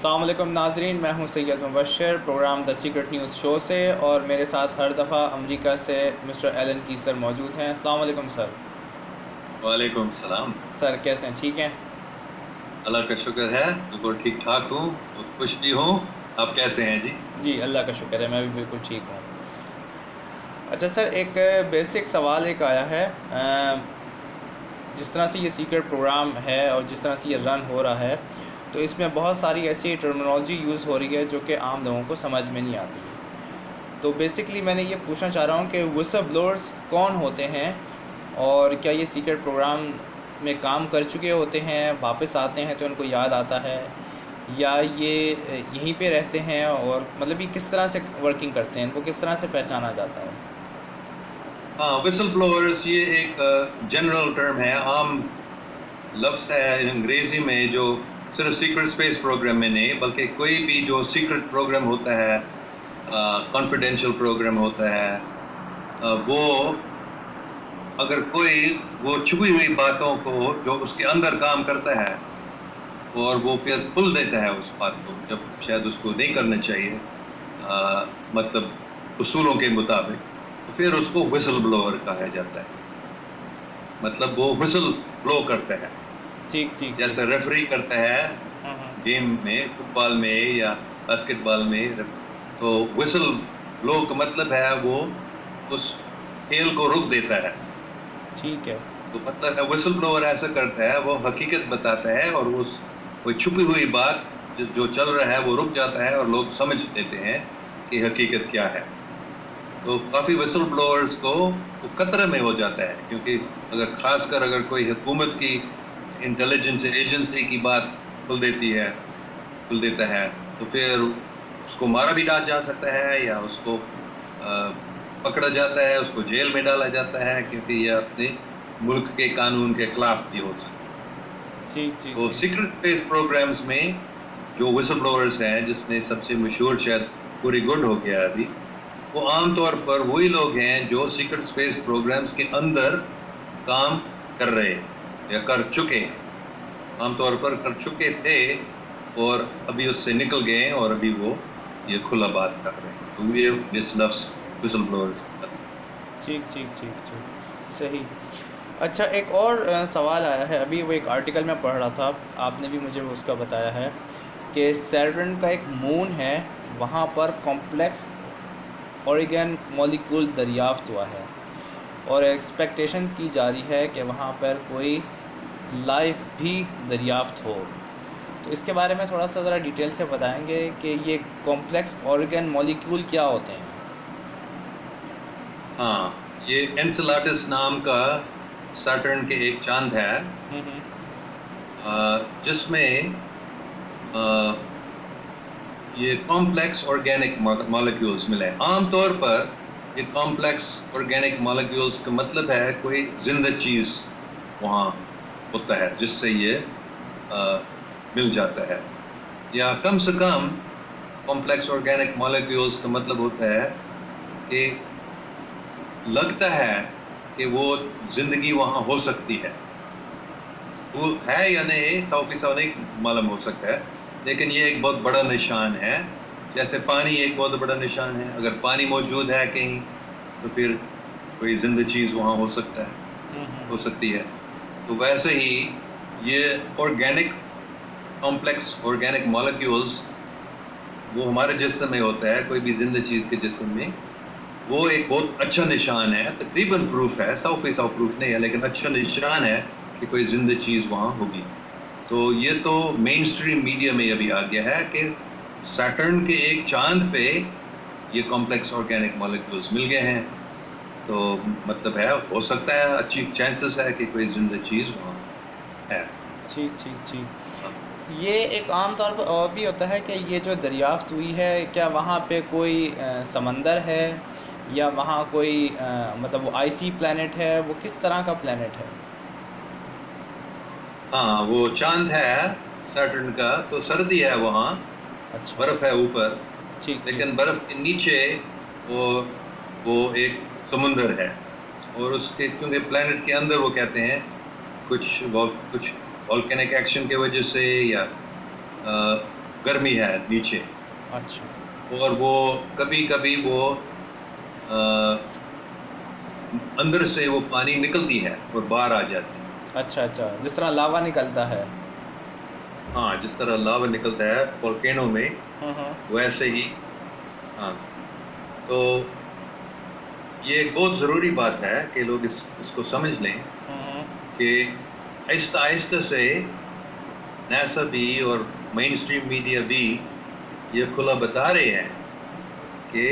अस्सलाम वालेकुम नाज़रीन, मैं हूं Syed Mubashir program the secret news show से, और मेरे साथ हर दफ़ा अमेरिका से मिस्टर एलन कीसर मौजूद हैं। अस्सलाम वालेकुम सर। वालेकुम सलाम। सर कैसे हैं? ठीक हैं? अल्लाह का शुक्र है, बिल्कुल ठीक ठाक हूँ और खुश भी हूँ। आप कैसे हैं जी? जी अल्लाह का शुक्र है, मैं भी बिल्कुल ठीक हूँ। अच्छा सर, एक बेसिक सवाल एक आया है। जिस तरह से ये सीक्रेट प्रोग्राम है और जिस तरह से ये रन हो रहा है, तो इसमें बहुत सारी ऐसी टर्मिनोलॉजी यूज़ हो रही है जो कि आम लोगों को समझ में नहीं आती है। तो बेसिकली मैंने ये पूछना चाह रहा हूँ कि विसल ब्लोअर्स कौन होते हैं, और क्या ये सीक्रेट प्रोग्राम में काम कर चुके होते हैं, वापस आते हैं तो उनको याद आता है, या ये यहीं पे रहते हैं, और मतलब ये किस तरह से वर्किंग करते हैं, इनको किस तरह से पहचाना जाता है? हाँ, विसल ब्लोअर्स ये एक जनरल टर्म है, आम लफ्ज़ है अंग्रेज़ी में, जो सिर्फ सीक्रेट स्पेस प्रोग्राम में नहीं बल्कि कोई भी जो सीक्रेट प्रोग्राम होता है, कॉन्फिडेंशियल प्रोग्राम होता है, वो अगर कोई वो छुपी हुई बातों को जो उसके अंदर काम करता है और वो फिर खुल देता है उस बात को जब शायद उसको नहीं करना चाहिए, मतलब उसूलों के मुताबिक, तो फिर उसको विसल ब्लोअर कहा जाता है। मतलब वो विसल ब्लो करता है, ठीक ठीक। जैसे रेफरी करता है गेम में, फुटबॉल में या बास्केटबॉल में, तो विसल ब्लो का मतलब है वो उस खेल को रोक देता है। ठीक है। तो मतलब है विसल ब्लोअर ऐसा करता है, वो हकीकत बताता है और उस कोई छुपी हुई बात जो चल रहा है वो रुक जाता है और लोग समझ लेते हैं कि हकीकत क्या है। तो काफ़ी विसल ब्लोअर्स को वो खतरे में हो जाता है, क्योंकि अगर खासकर अगर कोई हुकूमत की इंटेलिजेंस एजेंसी की बात खुल देता है, तो फिर उसको मारा भी जा सकता है या उसको पकड़ा जाता है, उसको जेल में डाला जाता है, क्योंकि ये अपने मुल्क के कानून के खिलाफ भी हो सकता है। ठीक ठीक। तो सीक्रेट स्पेस प्रोग्राम्स में जो विसल ब्लोअर्स हैं, जिसमें सबसे मशहूर शायद पूरी गुड हो गया अभी, वो आमतौर पर वही लोग हैं जो सीक्रेट स्पेस प्रोग्राम्स के अंदर काम कर रहे या कर चुके, आमतौर पर कर चुके थे और अभी उससे निकल गए और अभी वो ये खुला बात कर रहे हैं, तो ये दिस लफ्ज़ विसल ब्लोअर्स। ठीक ठीक ठीक ठीक, सही। अच्छा, एक और सवाल आया है, अभी वो एक आर्टिकल में पढ़ रहा था, आपने भी मुझे उसका बताया है कि सैटर्न का एक मून है, वहाँ पर कॉम्प्लेक्स ऑर्गेन मॉलिक्यूल दरियाफ्त हुआ है, और एक्सपेक्टेशन की जा रही है कि वहाँ पर कोई लाइफ भी दरियाफ्त हो। तो इसके बारे में थोड़ा सा ज़रा डिटेल से बताएंगे कि ये कॉम्प्लेक्स ऑर्गेन मॉलिक्यूल क्या होते हैं? हाँ, ये एनसेलाडस नाम का सैटर्न के एक चांद है, जिसमें ये कॉम्प्लेक्स ऑर्गेनिक मॉलिक्यूल्स मिले। आमतौर पर ये कॉम्प्लेक्स ऑर्गेनिक मॉलिक्यूल्स का मतलब है कोई जिंदा चीज़ वहाँ होता है जिससे ये मिल जाता है, या कम से कम कॉम्प्लेक्स ऑर्गेनिक मॉलिक्यूल्स का मतलब होता है कि लगता है कि वो जिंदगी वहाँ हो सकती है। वो है या नहीं 100% नहीं मालूम हो सकता है, लेकिन ये एक बहुत बड़ा निशान है। जैसे पानी एक बहुत बड़ा निशान है, अगर पानी मौजूद है कहीं तो फिर कोई जिंदा चीज़ वहाँ हो सकती है। तो वैसे ही ये ऑर्गेनिक कॉम्प्लेक्स ऑर्गेनिक मॉलिक्यूल्स वो हमारे जिस्म में होता है, कोई भी जिंदा चीज़ के जिस्म में, वो एक बहुत अच्छा निशान है। तकरीबन प्रूफ है, 100% प्रूफ नहीं है, लेकिन अच्छा निशान है कि कोई जिंदा चीज़ वहाँ होगी। तो ये तो मेन स्ट्रीम मीडिया में अभी आ गया है कि सैटर्न के एक चांद पे ये कॉम्प्लेक्स ऑर्गेनिक मॉलिक्यूल्स मिल गए हैं, तो मतलब है, हो सकता है, अच्छी चांसेस है कि कोई जिंदा चीज़ वहाँ है। ठीक ठीक ठीक। ये एक आम तौर पर और भी होता है कि ये जो दरियाफ्त हुई है, क्या वहाँ पे कोई समंदर है, या वहाँ कोई मतलब वो आईसी प्लैनेट है, वो किस तरह का प्लैनेट है? हाँ, वो चांद है सैटर्न का, तो सर्दी है वहाँ, अच्छा, बर्फ है ऊपर, ठीक ठीक। लेकिन बर्फ के नीचे वो एक समुंदर है, और उसके क्योंकि प्लैनेट के अंदर वो कहते हैं कुछ वॉल्केनिक एक्शन की वजह से या गर्मी है नीचे, अच्छा और वो कभी कभी वो अंदर से वो पानी निकलती है और बाहर आ जाती है। अच्छा अच्छा, जिस तरह लावा निकलता है। हाँ, जिस तरह लावा निकलता है वोल्केनो में, वैसे ही। हाँ, तो ये एक बहुत ज़रूरी बात है कि लोग इसको समझ लें कि आहिस्ता आहिस्ता से नासा भी और मेन स्ट्रीम मीडिया भी ये खुला बता रहे हैं कि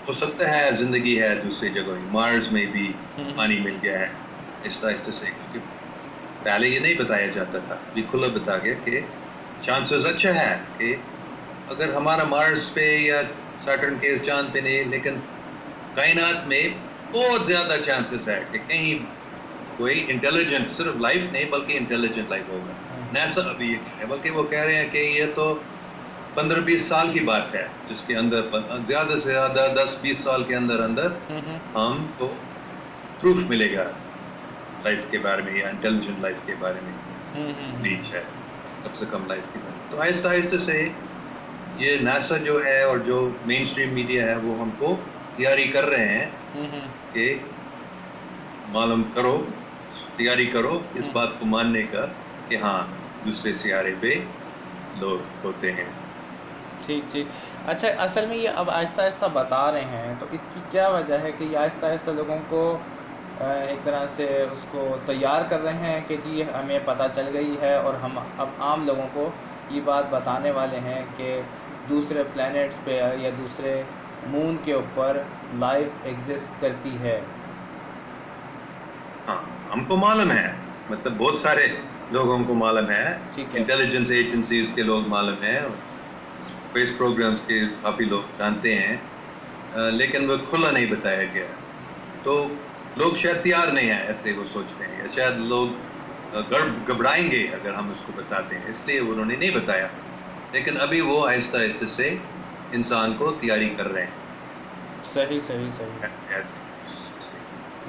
हो सकता है ज़िंदगी है दूसरी जगह, मार्स में भी पानी मिल गया है आहिस्ता आहिस्ता से, क्योंकि पहले ये नहीं बताया जाता था, भी खुला बता गया कि चांसेस अच्छा है कि अगर हमारा मार्स पे या सैटर्न के चांद पे नहीं, लेकिन कायनात में बहुत ज़्यादा चांसेस है कि कहीं कोई इंटेलिजेंट, सिर्फ लाइफ नहीं बल्कि इंटेलिजेंट लाइफ होगा। नासा अभी ये है, बल्कि वो कह रहे हैं कि ये तो 15-20 साल की बात है, जिसके अंदर ज़्यादा से ज़्यादा 10-20 साल के अंदर हम तो प्रूफ मिलेगा लाइफ के बारे में या इंटेलिजेंट लाइफ के बारे में रीच है, सबसे कम लाइफ के बारे में। तो आहिस्ता आहिस्ता से ये नासा जो है और जो मेन स्ट्रीम मीडिया है वो हमको तैयारी कर रहे हैं कि मालूम करो, तैयारी करो इस बात को मानने का कि हाँ दूसरे सियारे पे लोग होते हैं। ठीक ठीक। अच्छा, असल में ये अब आहिस्ता आहिस्ता बता रहे हैं, तो इसकी क्या वजह है कि ये आहिस्ता आहिस्ता लोगों को एक तरह से उसको तैयार कर रहे हैं कि जी हमें पता चल गई है और हम अब आम लोगों को ये बात बताने वाले हैं कि दूसरे प्लैनेट्स पे या दूसरे मून के ऊपर लाइफ एग्जिस्ट करती है। हाँ, हमको मालूम है, मतलब बहुत सारे लोगों को मालूम है, इंटेलिजेंस एजेंसीज के लोग मालूम है, स्पेस प्रोग्राम्स के काफ़ी लोग जानते हैं, लेकिन वो खुला नहीं बताया गया। तो लोग शायद तैयार नहीं हैं, ऐसे वो सोचते हैं, या शायद लोग घबराएंगे अगर हम उसको बताते हैं, इसलिए उन्होंने नहीं बताया। लेकिन अभी वो आहिस्ता आहिस्ता से इंसान को तैयारी कर रहे हैं। सही सही सही,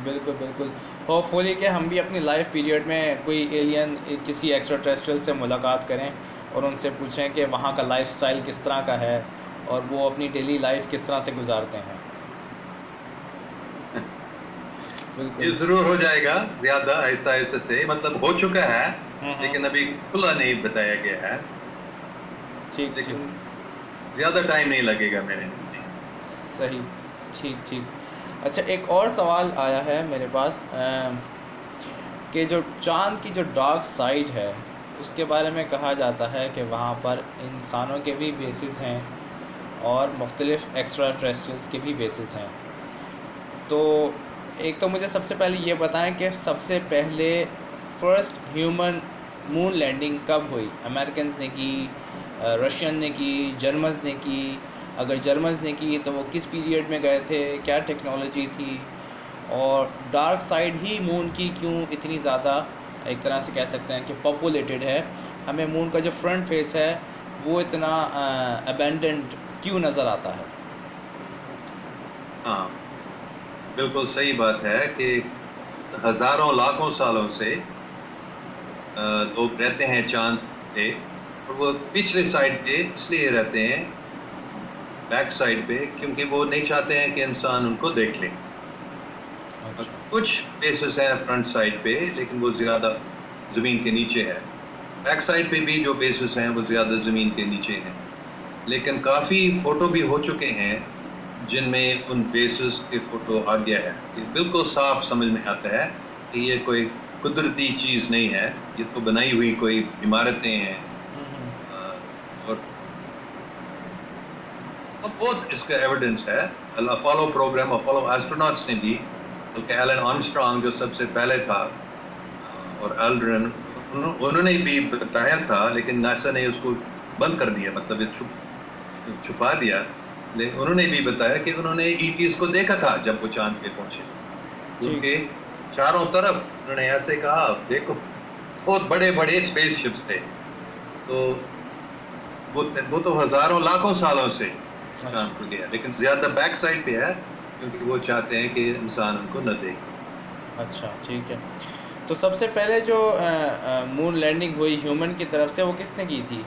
बिल्कुल बिल्कुल। होपफुली कि हम भी अपनी लाइफ पीरियड में कोई एलियन, किसी एक्स्ट्रा टेरेस्ट्रियल से मुलाकात करें और उनसे पूछें कि वहाँ का लाइफस्टाइल किस तरह का है और वो अपनी डेली लाइफ किस तरह से गुजारते हैं। ये ज़रूर हो जाएगा ज़्यादा आहिस्ता आहिस्ता से, मतलब हो चुका है लेकिन अभी खुला नहीं बताया गया है। ठीक, लेकिन ज़्यादा टाइम नहीं लगेगा मेरे नज़दीक। सही, ठीक ठीक। अच्छा, एक और सवाल आया है मेरे पास कि जो चाँद की जो डार्क साइड है उसके बारे में कहा जाता है कि वहाँ पर इंसानों के भी बेसिस हैं और मुख्तलिफ़ एक्स्ट्रा टेरेस्ट्रियल्स के भी बेसिस हैं। तो एक तो मुझे सबसे पहले ये बताएं कि सबसे पहले फ़र्स्ट ह्यूमन मून लैंडिंग कब हुई? अमेरिकन ने की, रशियन ने की, जर्मन्स ने की? अगर जर्मन्स ने की तो वो किस पीरियड में गए थे, क्या टेक्नोलॉजी थी, और डार्क साइड ही मून की क्यों इतनी ज़्यादा एक तरह से कह सकते हैं कि पॉपुलेटेड है? हमें मून का जो फ्रंट फेस है वो इतना अबेंडेंट क्यों नज़र आता है? हाँ, बिल्कुल सही बात है कि हज़ारों लाखों सालों से लोग रहते हैं चाँद पे, और वो पिछले साइड पे इसलिए रहते हैं, बैक साइड पे, क्योंकि वो नहीं चाहते हैं कि इंसान उनको देख ले। कुछ बेसिस है फ्रंट साइड पे, लेकिन वो ज़्यादा ज़मीन के नीचे है। बैक साइड पे भी जो बेसिस हैं वो ज़्यादा ज़मीन के नीचे हैं, लेकिन काफ़ी फ़ोटो भी हो चुके हैं जिनमें उन बेसिस के फ़ोटो आ गया है। ये बिल्कुल साफ समझ में आता है कि ये कोई कुदरती चीज़ नहीं है, ये तो बनाई हुई कोई इमारतें हैं। और बहुत इसका एविडेंस है। अपोलो प्रोग्राम, अपोलो एस्ट्रोनॉट्स ने भी, बल्कि एलन आर्मस्ट्रांग जो सबसे पहले था और एल्ड्रिन, उन्होंने भी बताया था, लेकिन नासा ने उसको बंद कर दिया, मतलब ये छुपा दिया। लेकिन उन्होंने भी बताया कि उन्होंने ईटीज को देखा था जब वो चांद पे पहुंचे। उनके चारों तरफ उन्होंने ऐसे कहा, देखो बहुत बड़े बड़े स्पेसशिप्स थे। तो वो तो हज़ारों लाखों सालों से चांद पर गया, लेकिन ज़्यादा बैक साइड पे है क्योंकि वो चाहते हैं कि इंसान उनको न देखे। अच्छा, ठीक है। तो सबसे पहले जो मून लैंडिंग हुई ह्यूमन की तरफ से वो किसने की थी?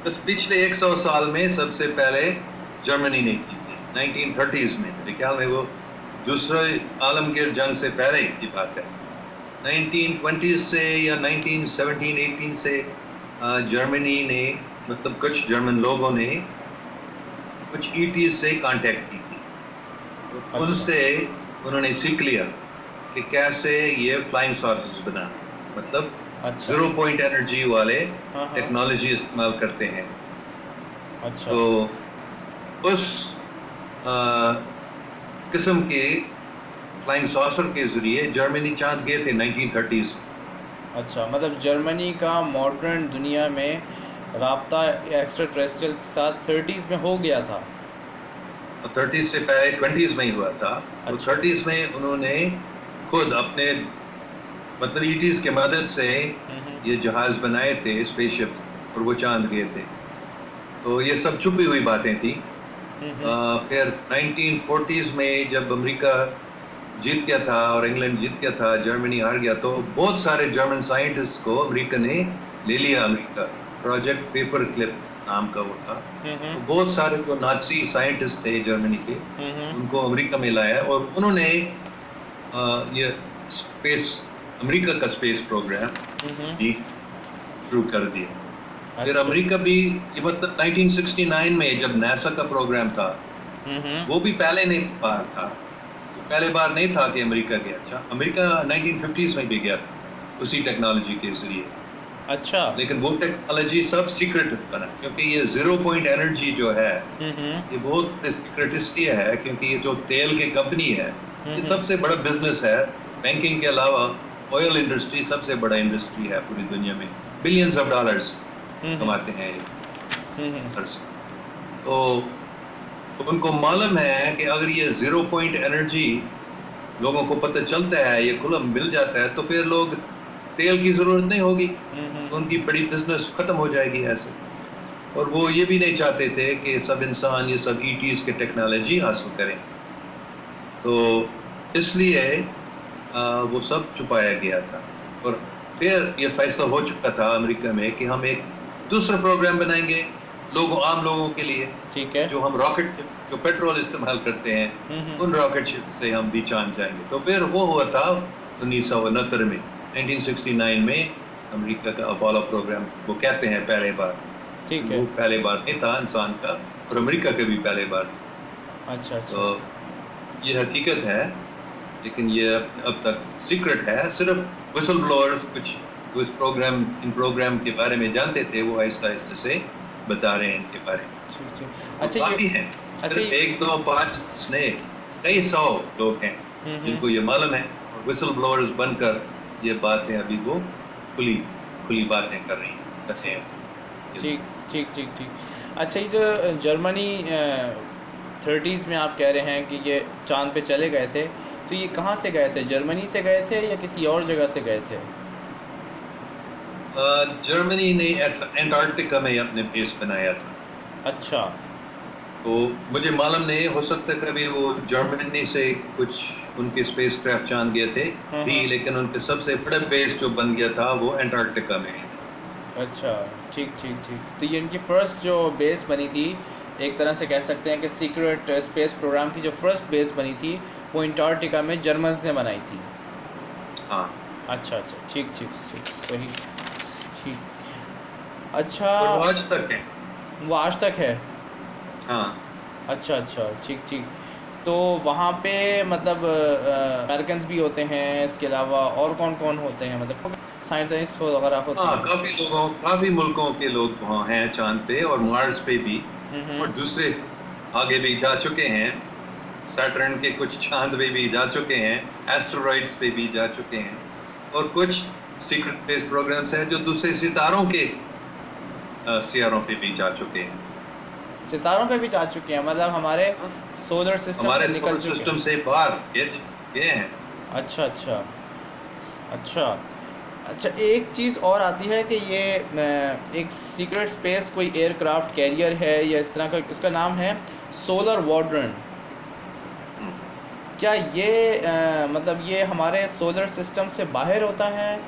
बस पिछले 100 साल में सबसे पहले जर्मनी ने की थी 1930s में। मेरे ख्याल में वो दूसरे आलमगीर जंग से पहले की बात है। 1920s से या 1917-18 से जर्मनी ने मतलब कुछ जर्मन लोगों ने कुछ ईटीज से कांटेक्ट की थी। तो उनसे उन्होंने सीख लिया कि कैसे ये फ्लाइंग सॉर्सेस बना, मतलब जीरो पॉइंट एनर्जी वाले टेक्नोलॉजी इस्तेमाल करते हैं। अच्छा। तो उस किस्म के फ्लाइंग सॉसर के जरिए जर्मनी चांद गए थे 1930s में। अच्छा, मतलब जर्मनी का मॉडर्न दुनिया में राब्ता एक्स्ट्रा टेरेस्ट्रियल्स के साथ 30s में हो गया था। 30s से पहले 20s में ही हुआ था। तो अच्छा। 30s में उन्होंने खुद अपने मतलब ईटीज के मदद से ये जहाज बनाए थे, स्पेसशिप, और वो चांद गए थे। तो ये सब छुपी हुई बातें थी। फिर 1940s में जब अमेरिका जीत गया था और इंग्लैंड जीत गया था, जर्मनी हार गया, तो बहुत सारे जर्मन साइंटिस्ट को अमेरिका ने ले लिया। अमेरिका प्रोजेक्ट पेपर क्लिप नाम का वो था। तो बहुत सारे जो नाजी साइंटिस्ट थे जर्मनी के, उनको अमेरिका में लाया और उन्होंने ये स्पेस, अमेरिका का स्पेस प्रोग्राम भी शुरू कर दिया। फिर अमेरिका भी ये मतलब 1969 में जब नासा का प्रोग्राम था, वो भी पहले नहीं बार था, पहले बार नहीं था कि अमेरिका गया। अच्छा, अमेरिका 1950s में भी गया था उसी टेक्नोलॉजी के जरिए। अच्छा। लेकिन वो टेक्नोलॉजी सब सीक्रेट बना, क्योंकि ये जीरो पॉइंट एनर्जी जो है ये बहुत सीक्रेटिस्टी है, क्योंकि ये जो तेल की कंपनी है ये सबसे बड़ा बिजनेस है। बैंकिंग के अलावा ऑयल इंडस्ट्री सबसे बड़ा इंडस्ट्री है पूरी दुनिया में, बिलियंस ऑफ डॉलर्स कमाते हैं ये। तो उनको मालूम है कि अगर ये जीरो पॉइंट एनर्जी लोगों को पता चलता है, ये खुला मिल जाता है, तो फिर लोग तेल की जरूरत नहीं होगी, तो उनकी बड़ी बिजनेस खत्म हो जाएगी ऐसे। और वो ये भी नहीं चाहते थे कि सब इंसान ये सब ईटीज के टेक्नोलॉजी हासिल करें, तो इसलिए वो सब छुपाया गया था। और फिर ये फैसला हो चुका था अमेरिका में कि हम एक दूसरा प्रोग्राम बनाएंगे आम लोगों के लिए। ठीक है। जो हम रॉकेट शिप, जो पेट्रोल इस्तेमाल करते हैं, उन रॉकेट शिप से हम भी चांद जाएंगे। तो फिर वो हुआ था 1969 में, 1969 में अमेरिका का अपोलो प्रोग्राम, वो कहते हैं पहले बार। ठीक है। वो पहले बार नहीं था इंसान का, और अमेरिका के भी पहले बार। अच्छा। तो ये हकीकत है, लेकिन ये अब तक सीक्रेट है। सिर्फ विसल ब्लोअर्स कुछ उस इन प्रोग्राम के बारे में जानते थे, वो आहिस्ता आहिस्ता से बता रहे हैं इनके बारे में। ठीक। अच्छा, काफी हैं, सिर्फ 1, 2, 5 नहीं, कई 100 लोग हैं जिनको ये मालूम है, और विसल ब्लोअर्स बनकर ये बातें अभी वो खुली बातें कर रही हैं। ठीक। अच्छा, ये जो जर्मनी 30s में आप कह रहे हैं कि ये चांद पे चले गए थे, तो ये कहाँ से गए थे? जर्मनी से गए थे या किसी और जगह से गए थे? जर्मनी ने एंटार्क्टिका में अपने बेस बनाया था। अच्छा। तो मुझे मालूम नहीं, हो सकता है कभी वो जर्मनी से कुछ उनके स्पेस क्राफ्ट चांद गए थे भी, लेकिन उनके सबसे बड़ा बेस जो बन गया था वो एंटार्क्टिका में है। अच्छा, ठीक। तो ये इनकी फर्स्ट जो बेस बनी थी, एक तरह से कह सकते हैं कि सीक्रेट स्पेस प्रोग्राम की जो फर्स्ट बेस बनी थी वो एंटार्क्टिका में जर्मन्स ने बनाई थी। हाँ। अच्छा, ठीक, सही, ठीक। अच्छा, वो आज तक है। वो आज तक है? हाँ। अच्छा, ठीक। तो वहाँ पे मतलब अमेरिकन्स भी होते हैं, इसके अलावा और कौन होते हैं, मतलब साइंटिस्ट वगैरह होते हैं? काफ़ी मुल्कों के लोग वहाँ हैं चांद पे और मार्स पे भी, और दूसरे आगे भी जा चुके हैं। सैटर्न के कुछ चांद पे भी जा चुके हैं, एस्टेरॉइड्स पे भी जा चुके हैं, और कुछ सीक्रेट स्पेस प्रोग्राम्स हैं जो दूसरे सितारों के सियारों पे भी जा चुके हैं। सितारों पे भी जा चुके हैं, मतलब हमारे सोलर सिस्टम से निकल चुके हैं, सिस्टम से बाहर गए हैं। अच्छा, एक चीज़ और आती है कि ये एक सीक्रेट स्पेस कोई एयरक्राफ्ट कैरियर है या इस तरह का, इसका नाम है सोलर वार्डन। क्या ये मतलब ये हमारे सोलर सिस्टम से बाहर होता है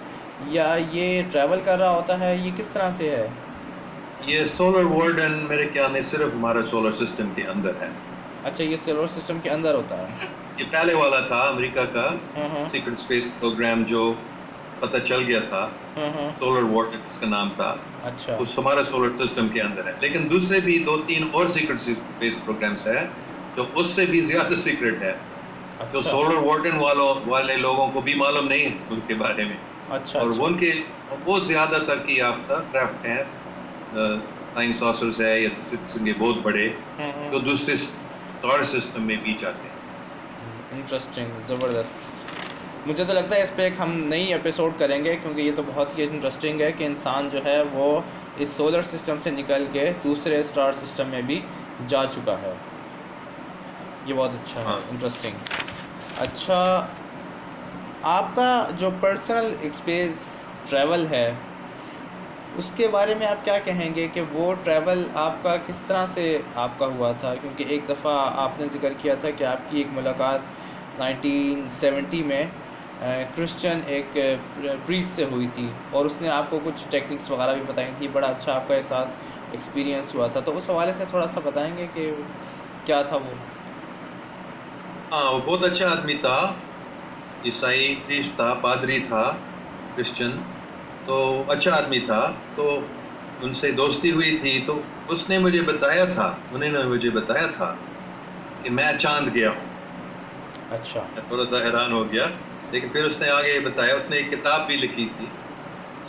या ये ट्रैवल कर रहा होता है, ये किस तरह से है? ये सोलर वार्डन मेरे ख्याल में सिर्फ हमारा सोलर सिस्टम के अंदर है। अच्छा, ये सोलर सिस्टम के अंदर होता है। ये पहले वाला था अमेरिका का हम्म। सीक्रेट स्पेस प्रोग्राम, जो पता चल गया था, हम्म। सोलर वार्डन इसका नाम था। अच्छा। उस हमारा सोलर सिस्टम के अंदर है, लेकिन दूसरे भी 2-3 और सीक्रेट स्पेस प्रोग्राम्स है जो उससे भी ज्यादा सीक्रेट है, जो अच्छा। सोलर वार्डन वाले लोगों को भी मालूम नहीं है उनके बारे में। अच्छा। और अच्छा। उनके वो ज्यादा तरक्की याफ्ता क्राफ्ट हैं, फ्लाइंग सॉसर्स है या दूसरे किस्म के बहुत बड़े, जो दूसरे स्टार सिस्टम में भी जाते हैं। इंटरेस्टिंग, ज़बरदस्त। मुझे तो लगता है इस पे एक हम नई एपिसोड करेंगे, क्योंकि ये तो बहुत ही इंटरेस्टिंग है कि इंसान जो है वो इस सोलर सिस्टम से निकल के दूसरे स्टार सिस्टम में भी जा चुका है। ये बहुत अच्छा है, हाँ। इंटरेस्टिंग। अच्छा, आपका जो पर्सनल स्पेस ट्रैवल है उसके बारे में आप क्या कहेंगे कि वो ट्रैवल आपका किस तरह से आपका हुआ था? क्योंकि एक दफ़ा आपने ज़िक्र किया था कि आपकी एक मुलाकात 1970 में क्रिश्चियन एक प्रीस्ट से हुई थी और उसने आपको कुछ टेक्निक्स वगैरह भी बताई थी। बड़ा अच्छा आपका साथ एक्सपीरियंस हुआ था, तो उस हवाले से थोड़ा सा बताएंगे कि क्या था वो? हाँ, वो बहुत अच्छा आदमी था, ईसाई प्रीस्ट था, पादरी था, क्रिश्चियन, तो अच्छा आदमी था। तो उनसे दोस्ती हुई थी, तो उसने मुझे बताया था, उन्होंने मुझे बताया था कि मैं चांद गया हूँ। अच्छा। मैं थोड़ा सा हैरान हो गया, लेकिन फिर उसने आगे बताया, उसने एक किताब भी लिखी थी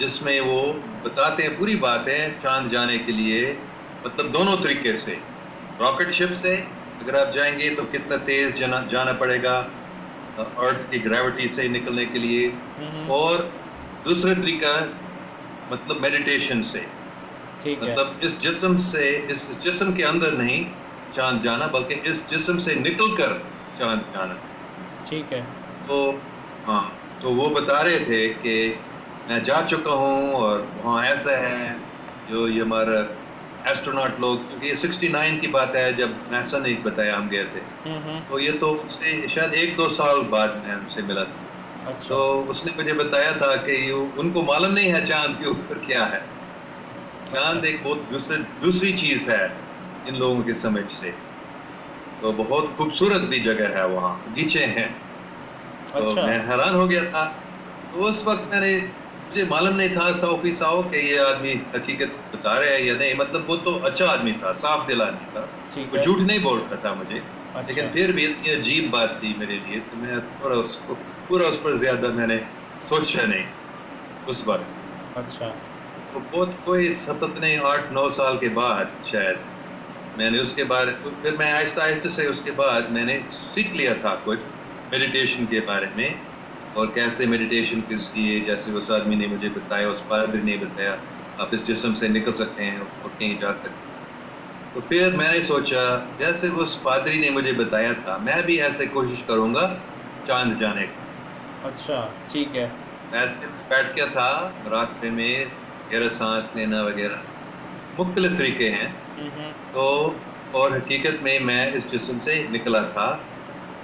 जिसमें वो बताते हैं पूरी बातें चांद जाने के लिए, मतलब दोनों तरीके से। रॉकेट शिप से अगर आप जाएंगे तो कितना तेज जाना पड़ेगा अर्थ की ग्रेविटी से निकलने के लिए, और दूसरा तरीका मतलब मेडिटेशन से, ठीक है। मतलब इस जिस्म के अंदर नहीं चांद जाना, बल्कि इस जिस्म से निकलकर चांद जाना। ठीक है। तो हाँ, तो वो बता रहे थे कि मैं जा चुका हूँ और वहाँ ऐसा है, जो ये हमारा एस्ट्रोनॉट लोग, क्योंकि ये 69 की बात है जब नासा ने बताया हम गए थे, तो ये तो उससे शायद 1-2 साल बाद मैं उनसे मिला था। अच्छा। तो उसने मुझे बताया था कि उनको मालूम नहीं है चांद के ऊपर क्या है। चांद एक बहुत दूसरी चीज है इन लोगों की समझ से। तो बहुत खूबसूरत भी जगह है, वहाँ बगीचे हैं। तो अच्छा। मैं हैरान हो गया था। तो उस वक्त मुझे मालूम नहीं था 100% कि ये आदमी हकीकत बता रहे हैं या नहीं, मतलब वो तो अच्छा आदमी था, साफ दिल आदमी था, ठीक वो है। झूठ नहीं बोल रहा था मुझे। अच्छा। लेकिन फिर भी इतनी अजीब बात थी मेरे लिए, तो मैं पूरा उस पर ज्यादा मैंने सोचा नहीं उस वक्त। अच्छा। तो बहुत कोई 8-9 साल के बाद शायद मैंने उसके बाद, फिर मैं आहिस्ता आहिस्ता से उसके बाद मैंने सीख लिया था कुछ मेडिटेशन के बारे में, और कैसे मेडिटेशन किस लिए, जैसे उस आदमी ने मुझे बताया, उस पादरी ने बताया, आप इस जिस्म से निकल सकते हैं और कहीं जा सकते हैं। तो फिर मैंने सोचा, जैसे उस पादरी ने मुझे बताया था, मैं भी ऐसे कोशिश करूँगा चांद जाने की। अच्छा। ठीक है। ऐसे बैठ गया था रास्ते में, गहरा सांस लेना वगैरह, मुख्तलिफ तरीके हैं। तो और हकीकत में मैं इस जिस्म से निकला था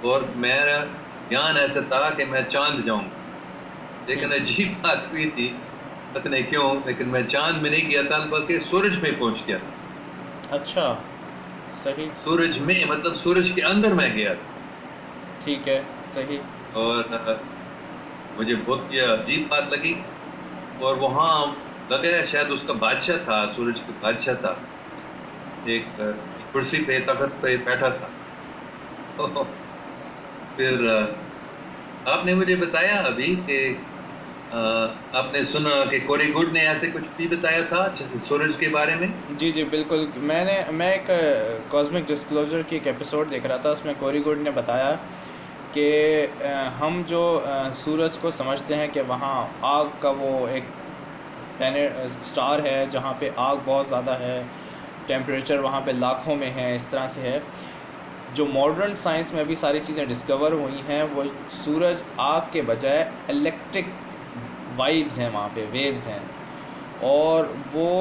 और मेरा ज्ञान ऐसा था कि मैं चांद जाऊंगा। लेकिन अजीब बात हुई थी, पता नहीं क्यों, लेकिन मैं चांद में नहीं गया था, बल्कि सूरज में पहुंच गया था। अच्छा। सही। सूरज में मतलब सूरज के अंदर मैं गया था। ठीक है। सही। और मुझे बहुत ये अजीब बात लगी, और वहाँ लगा शायद उसका बादशाह था, सूरज का बादशाह था, एक कुर्सी पे तख्त पे बैठा था। तो फिर आपने मुझे बताया अभी कि आपने सुना कि कोरी गुड ने ऐसे कुछ भी बताया था सूरज के बारे में। जी जी बिल्कुल। मैं एक कॉस्मिक डिस्क्लोजर की एक एपिसोड देख रहा था, उसमें कोरी गुड ने बताया कि हम जो सूरज को समझते हैं कि वहाँ आग का वो एक प्लैनेट स्टार है जहाँ पे आग बहुत ज़्यादा है, टेम्परेचर वहाँ पे लाखों में है, इस तरह से है। जो मॉडर्न साइंस में अभी सारी चीज़ें डिस्कवर हुई हैं, वो सूरज आग के बजाय इलेक्ट्रिक वाइब्स हैं, वहाँ पे वेव्स हैं, और वो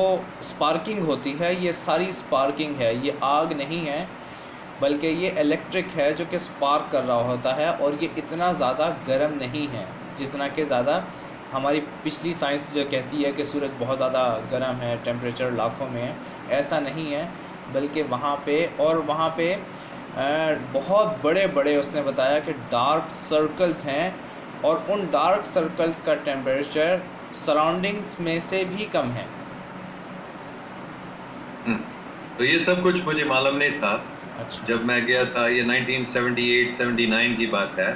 स्पार्किंग होती है। ये सारी स्पार्किंग है, ये आग नहीं है। बल्कि ये इलेक्ट्रिक है जो कि स्पार्क कर रहा होता है, और ये इतना ज़्यादा गर्म नहीं है जितना कि ज़्यादा हमारी पिछली साइंस जो कहती है कि सूरज बहुत ज़्यादा गर्म है, टेम्परेचर लाखों में है। ऐसा नहीं है, बल्कि वहाँ पे बहुत बड़े बड़े उसने बताया कि डार्क सर्कल्स हैं, और उन डार्क सर्कल्स का टेम्परेचर सराउंडिंग्स में से भी कम है। तो ये सब कुछ मुझे मालूम नहीं था। अच्छा। जब मैं गया था, ये 1978-79 की बात है,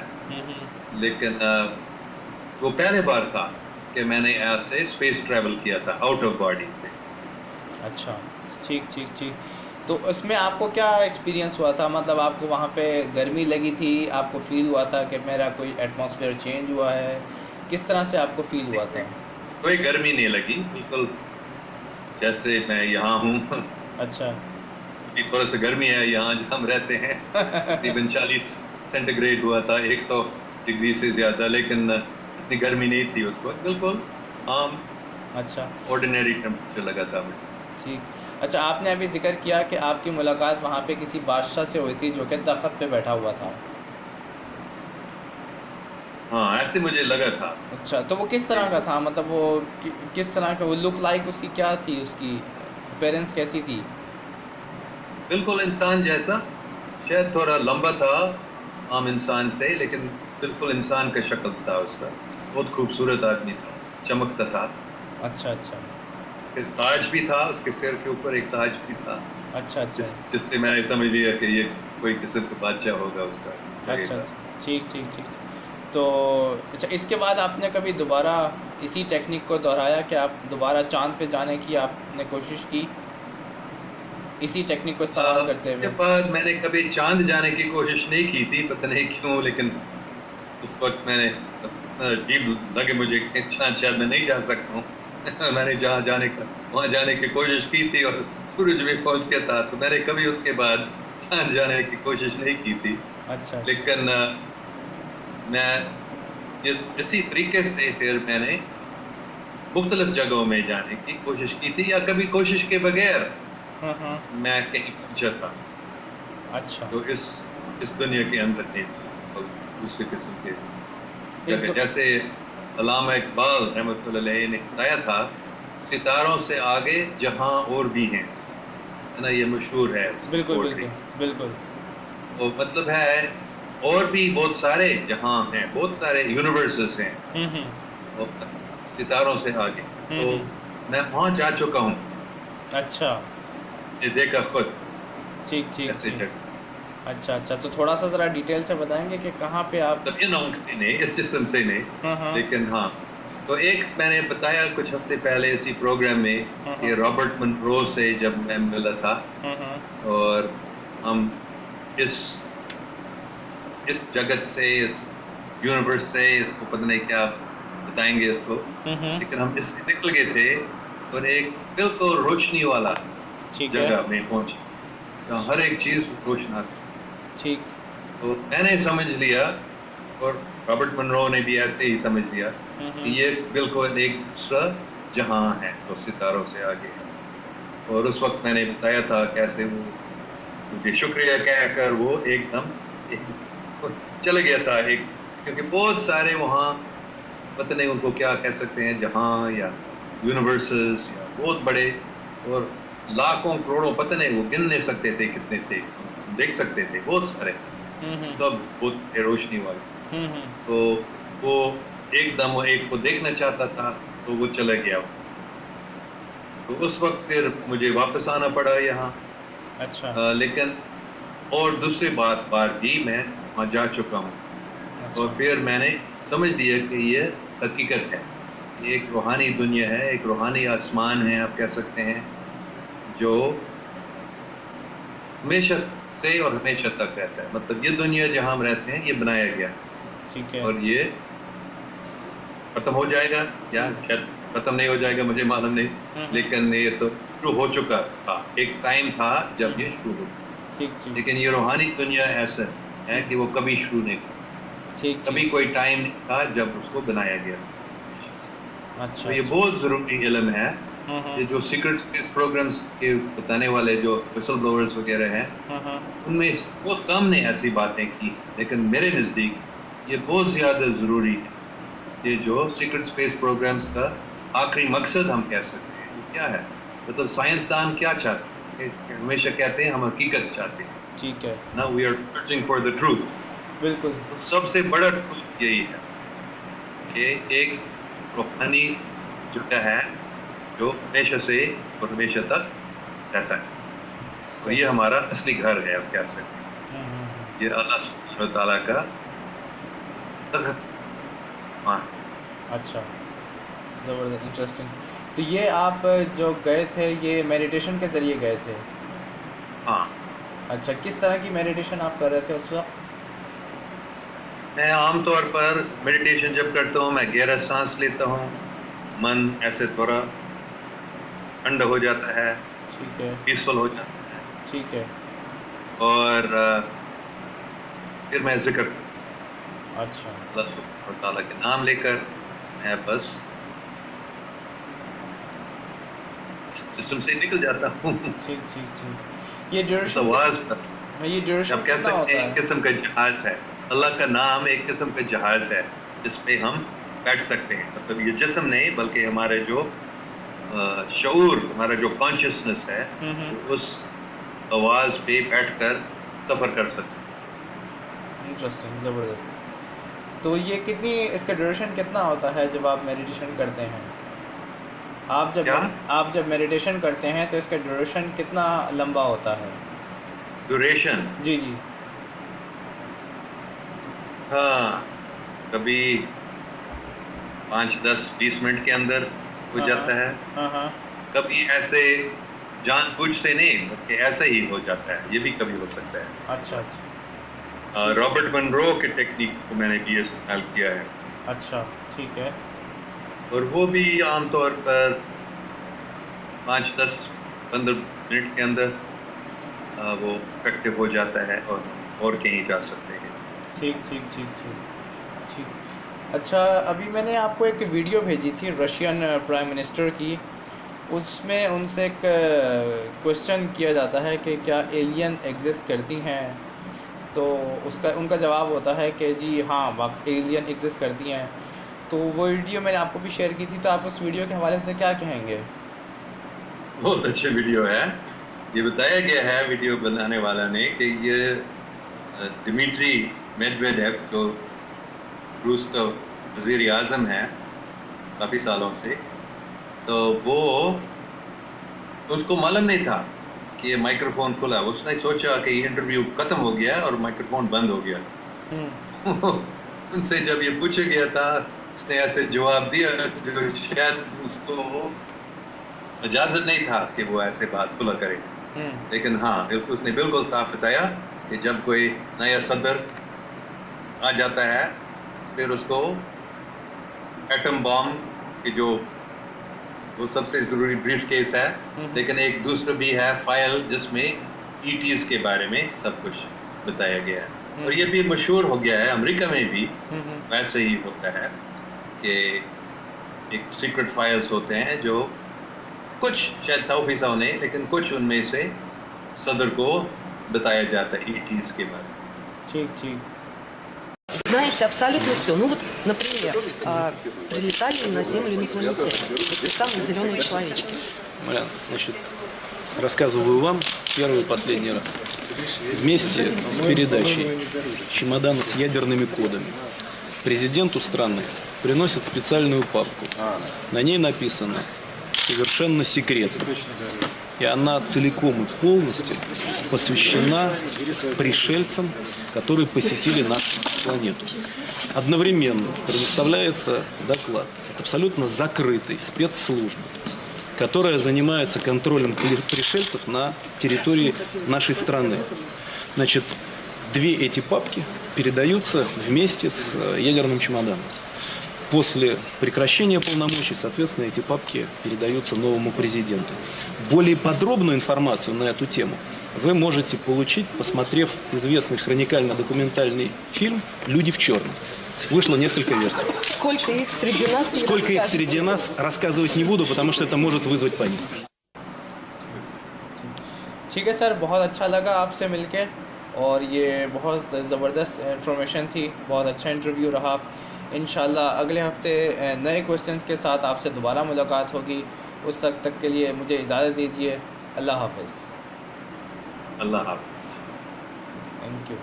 लेकिन वो पहले बार था कि मैंने ऐसे स्पेस ट्रैवल किया था आउट ऑफ बॉडी से। अच्छा, ठीक ठीक ठीक। तो उसमें आपको क्या एक्सपीरियंस हुआ था? मतलब आपको वहाँ पे गर्मी लगी थी, आपको फील हुआ था कि मेरा कोई एटमॉस्फेयर चेंज हुआ है, किस तरह से आपको फील हुआ था? कोई गर्मी नहीं लगी, बिल्कुल जैसे मैं यहाँ हूँ। अच्छा। अभी थोड़ा सा गर्मी है यहाँ जहाँ हम रहते हैं, तकरीबन 40 सेंटीग्रेड हुआ था, 100 डिग्री से ज़्यादा, लेकिन इतनी गर्मी नहीं थी उस वक्त, बिल्कुल आम अच्छा, ऑर्डिनरी टेम्परेचर लगा था मुझे। ठीक। अच्छा, आपने अभी ज़िक्र किया कि आपकी मुलाकात वहाँ पे किसी बादशाह से हुई थी जो कि तख़्त पे बैठा हुआ था। हाँ, ऐसे मुझे लगा था। अच्छा, तो वो किस तरह का था? मतलब वो किस तरह का वो लुक लाइक, उसकी क्या थी, उसकी अपीयरेंस कैसी थी? बिल्कुल इंसान जैसा, शायद थोड़ा लंबा था आम इंसान से, लेकिन बिल्कुल इंसान का शक्ल था उसका। बहुत खूबसूरत आदमी था, चमकता था। अच्छा अच्छा उसके ताज भी था, उसके सिर के ऊपर एक ताज भी था, अच्छा अच्छा जिससे मैंने समझ लिया कि ये कोई किस्म का बादशाह होगा उसका। अच्छा अच्छा, ठीक ठीक ठीक ठीक। तो अच्छा, इसके बाद आपने कभी दोबारा इसी टेक्निक को दोहराया कि आप दोबारा चाँद पे जाने की आपने कोशिश की, इसी टेक्निक को इस्तेमाल करते उसके हुए? बाद मैंने कभी चांद जाने की कोशिश नहीं की थी, पता नहीं क्यों, लेकिन उस वक्त मैंने अजीब लगे मुझे कि चांद शायद मैं नहीं जा सकता हूँ। मैंने जहाँ जाने का वहाँ जाने की कोशिश की थी और सूरज भी पहुँच गया था, तो मैंने कभी उसके बाद चांद जाने की कोशिश नहीं की थी। अच्छा लेकिन मैं इसी तरीके से फिर मैंने मुख्तलिफ जगहों में जाने की कोशिश की थी, या कभी कोशिश के बगैर हाँ। मैं कहीं पहुंचा था। अच्छा, तो इस दुनिया के अंदर नहीं था, और दूसरे किस्म के इस जगह, जैसे अल्लामा इकबाल रहमतुल्लाह अलैह ने बताया था, सितारों से आगे जहां और भी हैं, है ना, ये मशहूर है उसकी बिल्कुल पोएट्री। बिल्कुल बिल्कुल। तो मतलब है और भी बहुत सारे जहां हैं, बहुत सारे यूनिवर्सेस हैं, हम्म। और सितारों से आगे। तो मैं वहां जा चुका हूँ, अच्छा, ये देखा खुद ठीक ठीक ऐसे ठीक। जगह। अच्छा अच्छा, तो थोड़ा सा ज़रा डिटेल से बताएंगे कि कहाँ पे आप? मतलब इन आँख से नहीं, इस जिस्म से नहीं, हाँ। लेकिन हाँ। तो एक मैंने बताया कुछ हफ्ते पहले इसी प्रोग्राम में कि रॉबर्ट मनरो से जब मैं मिला था, और हम इस जगत से, इस यूनिवर्स से, इसको पता नहीं क्या बताएंगे इसको, लेकिन हम इससे निकल गए थे और एक बिल्कुल रोशनी वाला ठीक है, जगह में पहुंचे, जहाँ हर एक चीज रोशना से। ठीक। तो मैंने समझ लिया, और रॉबर्ट मनरो ने भी ऐसे ही समझ लिया कि ये बिल्कुल एक दूसरा जहां है, तो सितारों से आगे है। और उस वक्त मैंने बताया था कैसे वो मुझे शुक्रिया कहकर वो एकदम चले गया था, एक, क्योंकि बहुत सारे वहाँ पता नहीं उनको क्या कह सकते हैं, जहां या यूनिवर्सेस या बहुत बड़े, और लाखों करोड़ों, पता नहीं वो गिन नहीं सकते थे कितने थे, देख सकते थे बहुत सारे, सब बहुत रोशनी वाले। तो वो एकदम वो एक को देखना चाहता था, तो वो चला गया। तो उस वक्त फिर मुझे वापस आना पड़ा यहाँ। अच्छा लेकिन और दूसरी बार भी मैं वहाँ जा चुका हूँ, अच्छा और फिर मैंने समझ लिया कि ये हकीकत है, ये एक रूहानी दुनिया है, एक रूहानी आसमान है, आप कह सकते हैं, जो हमेशा से और हमेशा तक रहता है। मतलब ये दुनिया जहाँ हम रहते हैं, ये बनाया गया, ठीक है। और ये खत्म हो जाएगा या शायद खत्म नहीं हो जाएगा, मुझे मालूम नहीं, लेकिन ये तो शुरू हो चुका था, एक टाइम था जब ये शुरू हो चुका। ठीक ठीक लेकिन ये रूहानी दुनिया ऐसा है कि वो कभी शुरू नहीं था, ठीक कभी ठीक। कोई टाइम नहीं था जब उसको बनाया गया। अच्छा तो ये बहुत ज़रूरी इल्म है ये जो सीक्रेट स्पेस प्रोग्राम्स के बताने वाले जो विसल ब्लोअर्स वगैरह हैं, उनमें बहुत कम ने ऐसी बातें की, लेकिन मेरे नज़दीक ये बहुत ज़्यादा ज़रूरी है। ये जो सीक्रेट स्पेस प्रोग्राम्स का आखिरी मकसद हम कह सकते हैं वो क्या है, मतलब साइंसदान क्या चाहते हैं, हमेशा कहते हैं हम हकीकत चाहते हैं, ठीक है, ना we are searching for the truth. बिल्कुल, तो सबसे बड़ा ट्रूथ यही है कि एक रूहानी जुटा है जो हमेशा से और हमेशा तक रहता है, और ये हमारा असली घर है, आप कह सकते हैं। ये अल्लाह सुब्हानहू व तआला का तख़्त। हाँ, अच्छा, ज़बरदस्त, इंटरेस्टिंग। तो ये आप जो गए थे ये मेडिटेशन के ज़रिए गए थे? हाँ। अच्छा, किस तरह की मेडिटेशन आप कर रहे थे उस वक्त? मैं आमतौर पर मेडिटेशन जब करता हूँ, मैं गहरा सांस लेता हूँ, मन ऐसे थोड़ा ठंडा हो जाता है, ठीक है, पीसफुल हो जाता है, ठीक है, और फिर मैं जिक्र करता हूँ। अच्छा, अल्लाह सुब्हानहू व तआला के नाम लेकर मैं बस जिस्म से निकल जाता हूँ। ठीक, ठीक, ठीक। ये इस ड्यूरेशन आवाज़ पर ये ड्यूरेशन आप कह कितना सकते हैं होता एक है? किस्म का जहाज है। अल्लाह का नाम एक किस्म का जहाज है जिस पे हम बैठ सकते हैं, मतलब ये जिस्म नहीं बल्कि हमारे जो शऊर, हमारा जो कॉन्शियसनेस है, उस आवाज़ पे बैठकर सफ़र कर सकते हैं। इंटरेस्टिंग, ज़बरदस्त। तो ये कितनी, इसका ड्यूरेशन कितना होता है जब आप मेडिटेशन करते हैं? क्या आप जब मेडिटेशन करते हैं तो इसका ड्यूरेशन कितना लंबा होता है? ड्यूरेशन? जी, जी। हाँ, कभी 5, 10, 20 मिनट के अंदर हो जाता है, हाँ, हाँ, कभी ऐसे जानबूझ से नहीं बल्कि ऐसा ही हो जाता है, ये भी कभी हो सकता है। अच्छा, अच्छा, रॉबर्ट मनरो के टेक्निक को मैंने भी इस्तेमाल किया है, अच्छा, ठीक है, और वो भी आमतौर पर 5, 10, 15 मिनट के अंदर वो इफेक्टिव हो जाता है और कहीं जा सकते हैं। ठीक, ठीक, ठीक, ठीक, ठीक। अच्छा, अभी मैंने आपको एक वीडियो भेजी थी रशियन प्राइम मिनिस्टर की, उसमें उनसे एक क्वेश्चन किया जाता है कि क्या एलियन एग्जिस्ट करती हैं, तो उसका उनका जवाब होता है कि जी हाँ, एलियन एग्जिस्ट करती हैं। तो वो वीडियो मैंने आपको भी शेयर की थी, तो आप उस वीडियो के हवाले से क्या कहेंगे? बहुत अच्छी वीडियो है। ये बताया गया है वीडियो बनाने वाला ने कि ये दिमित्री मेदवेदेव जो रूस का वज़ीर आज़म है काफ़ी सालों से, तो वो उसको मालूम नहीं था कि ये माइक्रोफोन खुला। उसने सोचा कि ये इंटरव्यू ख़त्म हो गया और माइक्रोफोन बंद हो गया। उनसे जब ये पूछा गया था, उसने ऐसे जवाब दिया जो शायद उसको इजाज़त नहीं था कि वो ऐसे बात खुला करे। लेकिन हाँ, उसने बिल्कुल साफ बताया कि जब कोई नया सदर आ जाता है फिर उसको एटम बॉम्ब की जो वो सबसे ज़रूरी ब्रीफ केस है, लेकिन एक दूसरा भी है फाइल जिसमें ETs के बारे में सब कुछ बताया गया है, और ये भी मशहूर हो गया है। अमेरिका में भी वैसे ही होता है कि एक सीक्रेट फाइल्स होते हैं जो कुछ शायद 100% नहीं, लेकिन कुछ उनमें से सदर को बताया जाता है ETs के बारे में। ठीक, ठीक। Знаете абсолютно все. Ну вот, например, прилетали на Землю инопланетяне, эти самые зеленые человечки. Марьяна, значит, рассказываю вам первый и последний раз. Вместе с передачей чемодана с ядерными кодами президенту страны приносят специальную папку. На ней написано «Совершенно секретно». И она целиком и полностью посвящена пришельцам, которые посетили нашу планету. Одновременно предоставляется доклад от абсолютно закрытой спецслужбы, которая занимается контролем пришельцев на территории нашей страны. Значит, две эти папки передаются вместе с ядерным чемоданом. После прекращения полномочий, соответственно, эти папки передаются новому президенту. Более подробную информацию на эту тему вы можете получить, посмотрев известный хроникально-документальный фильм «Люди в черном». Вышло несколько версий. Сколько их среди нас не Сколько их расскажете. среди нас, рассказывать не буду, потому что это может вызвать панику. ठीक है सर, बहुत अच्छा लगा आपसे मिलके और ये बहुत ज़बरदस्त इंफॉर्मेशन थी, बहुत अच्छा इंटरव्यू रहा। इंशाल्लाह अगले हफ्ते नए क्वेश्चंस के साथ आपसे दोबारा मुलाकात होगी। उस तक के लिए मुझे इजाज़त दीजिए। अल्लाह हाफ़िज़। अल्लाह हाफ़िज़। Thank you.